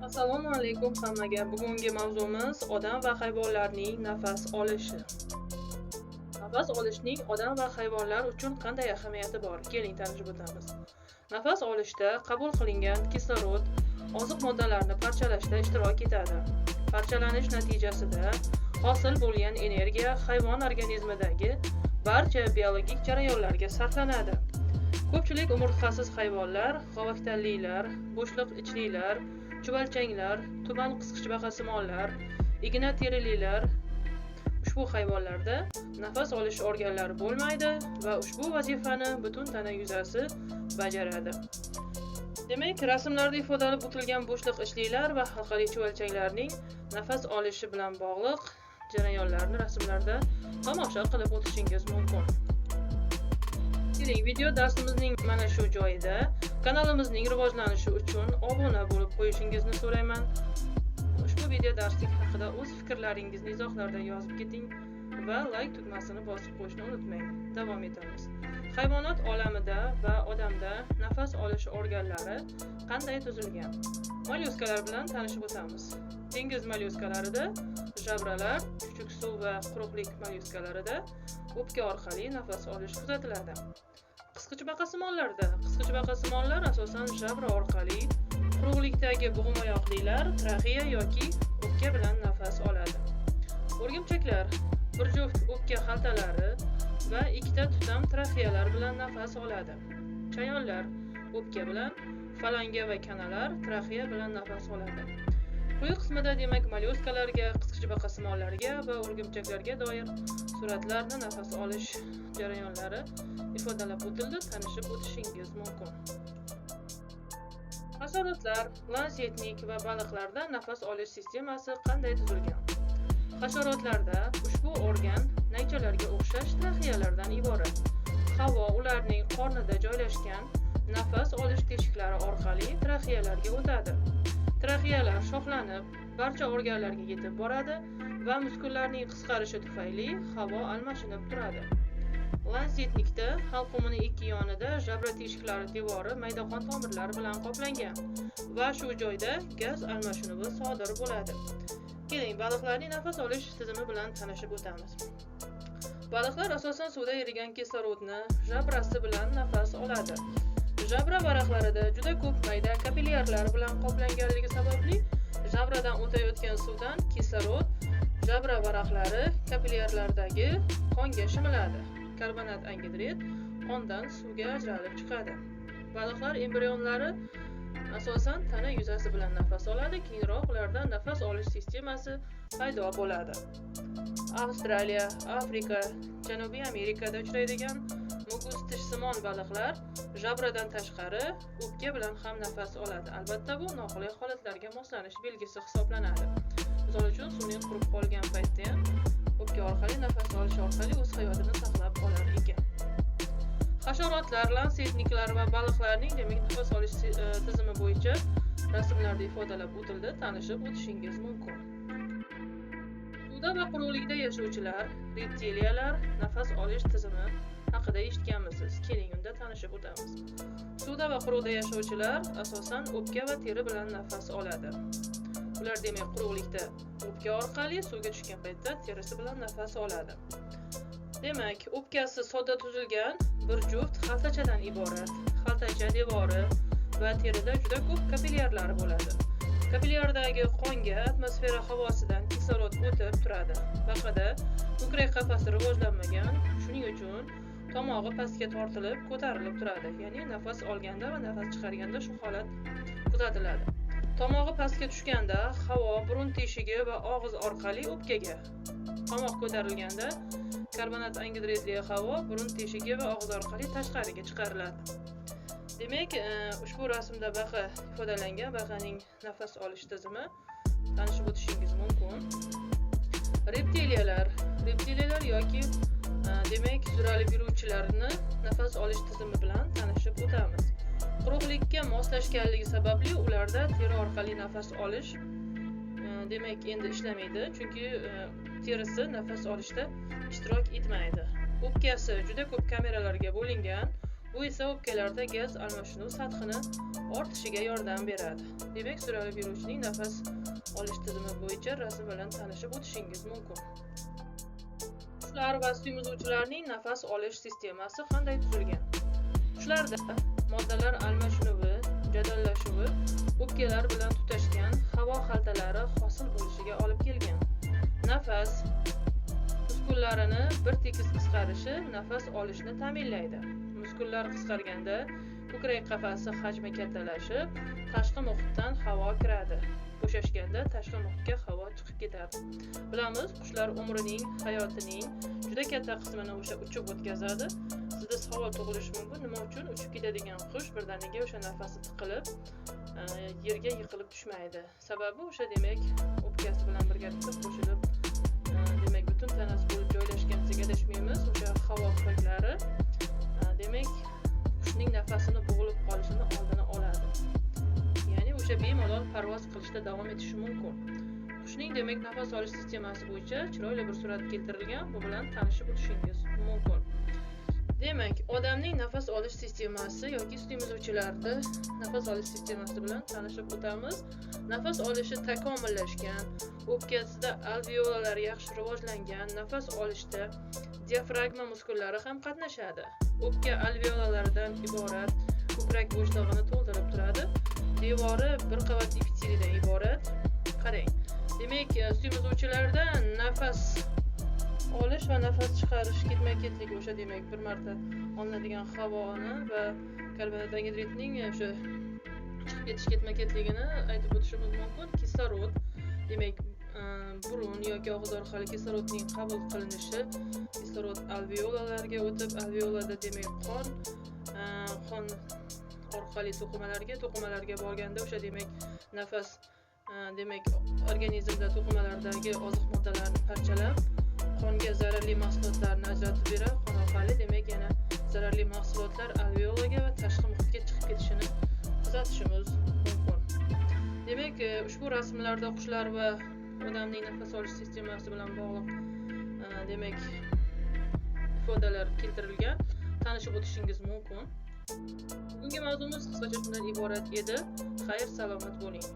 Assalomu alaykum hammaga. Bugungi mavzumiz odam va hayvonlarning nafas olishi. Nafas olishning odam va hayvonlar uchun qanday ahamiyati bor? Keling tanishib o'tamiz. Nafas olishda qabul qilingan kislorod oziq moddalarni parchalashda ishtirok etadi. Parchalanish natijasida hosil bo'lgan energiya hayvon organizmidagi barcha biologik jarayonlarga sarflanadi. Ko'pchilik umurtqasiz hayvonlar, g'ovaktanlilar, bo'shliq ichlilar, chuvalchanglar, tuban qisqichbaqasimonlar, igna terililar ushbu hayvonlarda nafas olish organlari bo'lmaydi va ushbu vazifani butun tana yuzasi bajaradi. Demak, rasmlarda ifodalab o'tilgan bo'shliq ichlilar va halqali chuvalchanglarning nafas olishi bilan bog'liq jarayonlarni rasmlarda tomosha qilib o'tishingiz mumkin. Keling, video darsimizning mana shu joyida kanalimizning rivojlanishi uchun obuna bo'lib qo'yishingizni so'rayman. Ushbu video darslik haqida o'z fikrlaringizni izohlarda yozib keting va like tugmasini bosib qo'yishni unutmang. Davom etamiz. Hayvonot olamida va odamda nafas olish organlari qanday tuzilgan? Mollyuskalar bilan tanishib o'tamiz. Dengiz mollyuskalarida jabralar, chuchuk suv va quruqlik mollyuskalarida o'pka orqali nafas olish kuzatiladi. Qisqichbaqasimonlar asosan jabra orqali, quruqlikdagi bo'g'imoyoqlilar traxeya yoki o'pka bilan nafas oladi. O'rgimchaklar bir juft o'pka xaltalari va ikkita tutam traxeyalar bilan nafas oladi. Chayonlar o'pka bilan, falanga va kanalar traxeya bilan nafas oladi. Quyi qismida demak mollyuskalarga, qisqichbaqasimonlarga va o'rgimchaklarga doir suratlarni nafas olish jarayonlari ifodalab o'tildi, tanishib o'tishingiz mumkin. Hasharotlar, lansetnik va baliqlarda nafas olish sistemasi qanday tuzilgan? Hasharotlarda ushbu organ naychalarga o'xshash traxeyalardan iborat. Havo ularning qornida joylashgan nafas olish teshiklari orqali traxeyalarga o'tadi. Traxeyalar shoxlanib, barcha organlarga yetib boradi va muskullarning qisqarishi tufayli havo almashinib turadi. Lansetnikda halqumining ikki yonida jabra teshiklari devori mayda qon tomirlari bilan qoplangan va shu joyda gaz almashinuvi sodir bo'ladi. Keling, baliqlarning nafas olish tizimi bilan tanishib o'tamiz. Baliqlar asosan suvda erigan kislorodni jabrasi bilan nafas oladi. Jabra varaqlarida juda ko'p mayda kapillyarlar bilan qoplanganligi sababli jabradan o'tayotgan suvdan kislorod jabra varaqlari kapillyarlardagi qonga shimiladi. Karbonat angidrid qondan suvga ajralib chiqadi. Baliqlar embrionlari asosan tana yuzasi bilan nafas oladi, keyinroq ularda nafas olish sistemasi paydo bo'ladi. Avstraliya, Afrika, Janubiy Amerikada uchraydigan mugus tishsimon baliqlar jabradan tashqari o'pka bilan ham nafas oladi. Albatta, bu noqulay holatlarga moslanish belgisi hisoblanadi. Misol uchun, suvning qurib qolgan paytda ham o'pka orqali nafas olish orqali o'z hayotini saqlab qolar ekan. Hasharotlar, lansetniklar va baliqlarning demak nafas olish tizimi bo'yicha rasmlarda ifodalab o'tildi, tanishib o'tishingiz mumkin. Suvda va quruqlikda yashovchilar, reptiliyalar nafas olish tizimi haqida eshitganmisiz? Keling, unda tanishib o'tamiz. Suvda va quruqda yashovchilar asosan o'pka va teri bilan nafas oladi. Ular demak quruqlikda o'pka orqali, suvga tushgan paytda terisi bilan nafas oladi. Demak, o'pkasi sodda tuzilgan bir juft xaltachadan iborat. Xaltacha devori va terida juda ko'p kapillyarlar bo'ladi. Kapillyardagi qonga atmosfera havosidan kislorod o'tib turadi. Baqada ko'krak qafasi rivojlanmagan, shuning uchun tomog'i pastga tortilib, ko'tarilib turadi. Ya'ni nafas olganda va nafas chiqarganda shu holat kuzatiladi. Tomog'i pastga tushganda havo burun teshigi va og'iz orqali o'pkaga. Tomoq ko'tarilganda karbonat angidridli havo burun teshigi va og'iz orqali tashqariga chiqariladi. Demak, ushbu rasmda baqa ifodalangan, baqaning nafas olish tizimi tanishib o'tishingiz mumkin. Reptiliyalar yoki demak suralib yuruvchilarni nafas olish tizimi bilan tanishib o'tamiz. Quruqlikka moslashganligi sababli ularda teri orqali nafas olish demak endi ishlamaydi, chunki terisi nafas olishda ishtirok etmaydi. O'pkasi juda ko'p kameralarga bo'lingan, Bu esa o'pkalarda gaz almashinuv sathini ortishiga yordam beradi. Demak, suratga beruvchining nafas olish tizimi bo'yicha rasm bilan tanishib o'tishingiz mumkin. Qushlar va suyumuzuvchilarning nafas olish sistemasi qanday tuzilgan? Qushlarda moddalar almashinuvi, jadallashuvi o'pkalar bilan tutashgan havo xaltalari hosil bo'lishiga olib kelgan. Nafas muskullarini bir tekis qisqarishi nafas olishni ta'minlaydi. Muskullar qisqarganda ko'krak qafasi hajmi kattalashib, tashqi muhitdan havo kiradi. Bo'shashganda tashqi muhitga havo chiqib ketadi. Bilamiz, qushlar umrining, hayotining juda katta qismini o'sha uchib o'tkazadi. Sizda savol tug'ilishi mumkin, nima uchun uchib ketadigan qush birdaniga o'sha nafasi tiqilib, yerga yiqilib tushmaydi? Sababi o'sha demak o'pkasi bilan birgalikda qo'shilib, demak butun tanasi bo'lib joylashgansiga adashmaymiz. O'sha havo pufaklari demak qushning nafasini bo'g'ilib qolishini oldini oladi. Ya'ni o'sha bemalol parvoz qilishda davom etishi mumkin. Qushning demak nafas olish sistemasi bo'yicha chiroyli bir surat keltirilgan. Bu bilan tanishib o'tishingiz mumkin. Demak, odamning nafas olish sistemasi yoki suyumuzuvchilarda nafas olish sistemasi bilan tanishib o'tamiz. Nafas olishi takomillashgan, o'pkasida alveolalar yaxshi rivojlangan, nafas olishda diafragma muskullari ham qatnashadi. O'pka alveolalaridan iborat ko'krak bo'shlig'ini to'ldirib turadi. Devori bir qavat epiteliydan iborat. Qarang. Demak, suyumuzuvchilarda nafas olish va nafas chiqarish ketma-ketligi o'sha demak bir marta olinadigan havoni va karbonat angidridning o'sha chiqib ketish ketma-ketligini aytib o'tishimiz mumkin. Kislorod demak burun yoki og'iz orqali kislorodning qabul qilinishi, kislorod alveolalarga o'tib, alveolada demak qon orqali to'qimalarga borganda o'sha demak nafas demak organizmda to'qimalardagi oziq moddalarni parchalab qonga zararli mahsulotlarni ajratib beradi. Qon orqali demak yana zararli mahsulotlar alveolaga va tashqi muhitga chiqib ketishini kuzatishimiz mumkin. Demak, ushbu rasmlarda qushlar va odamning nafas olish sistemasi bilan bog'liq demak ifodalar keltirilgan. Tanishib o'tishingiz mumkin. Bugungi mavzumiz qisqacha shundan iborat edi. Xayr, salomat bo'ling.